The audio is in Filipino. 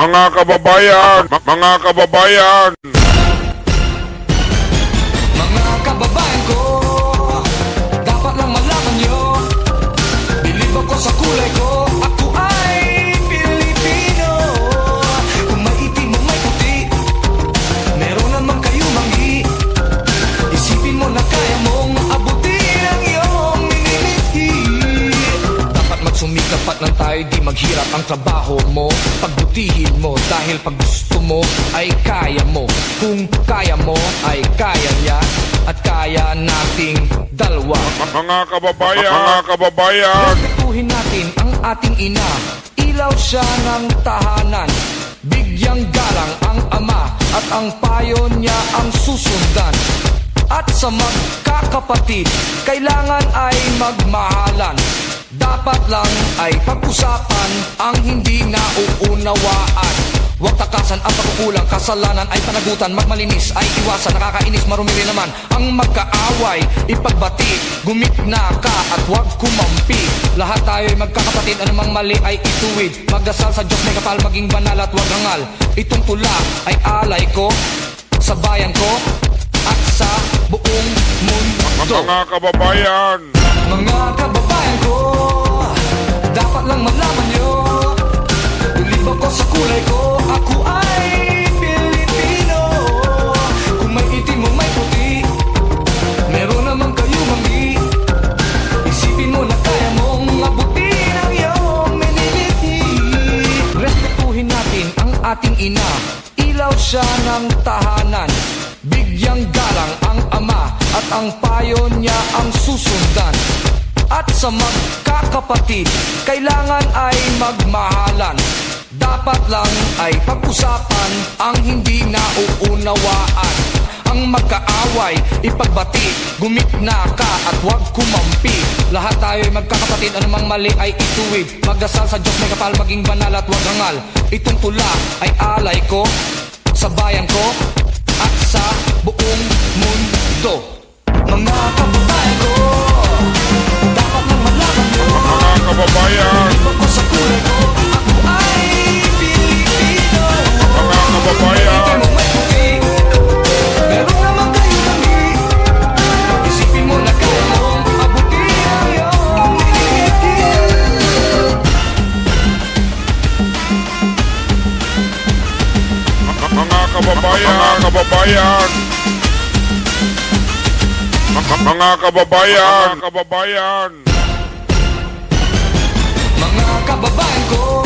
Mga kababayan, mga kababayan. Mga kababayan ko, dapat lang malaman nyo, bilib ako sa kulay ko, ako ay Pilipino. Kung may itim o may puti, meron naman kayo manggi. Isipin mo na kaya mong abutin ang iyong minimithi. Dapat magsumikap at nang tayo di maghirap ang trabaho mo. Pagbutihin mo dahil pag gusto mo ay kaya mo. Kung kaya mo ay kaya niya at kaya nating dalawa. Mga kababayan, mga kababayan. Respetuhin natin ang ating ina, ilaw siya ng tahanan. Bigyang galang ang ama at ang payo niya ang susundan. At sa magkakapatid, kailangan ay magmahalan. Dapat lang ay pag-usapan ang hindi nauunawaan. Huwag takasan ang pagkukulang, kasalanan ay panagutan. Magmalinis ay iwasan, nakakainis marumi rin naman ang magkaaway. Ipagbati, gumikna ka at huwag kumampi. Lahat tayo ay magkakapatid, anumang mali ay ituwid. Magdasal sa Diyos may kapal, maging banal at huwag hangal. Itong tula ay alay ko sa bayan ko at sa buong mundo. Mga kababayan, Mga kababayan ko, dapat lang malaman nyo, bilib ako sa kulay ko, ako ay Pilipino. Kung may itim o may puti, meron naman kayo manggi. Isipin mo na kaya mong abutin ang iyong minimithi. Respetuhin natin ang ating ina, ilaw siya ng tahanan. Bigyang galang ang ama at ang payo niya ang susundan. At sa magkakapatid, kailangan ay magmahalan. Dapat lang ay pag-usapan ang hindi nauunawaan. Ang magkaaway, ipagbati, gumikna ka at huwag kumampi. Lahat tayo ay magkakapatid, anumang mali ay ituwid. Magdasal sa Diyos may kapal, maging banal at huwag hangal. Itong tula ay alay ko sa bayan ko at sa buong mundo. Mga kababayan ko, dapat lang malaman nyo, mga kababayan, bilib ako sa kulay ko, ako ay Pilipino. mga kababayan. Itim o may puti, meron naman kayo manggi. Isipin mo na kaya mong abutin ang iyong minimithi. Mga kababayan, mga kababayan. Mga kababayan, mga kababayan. Mga kababayan ko,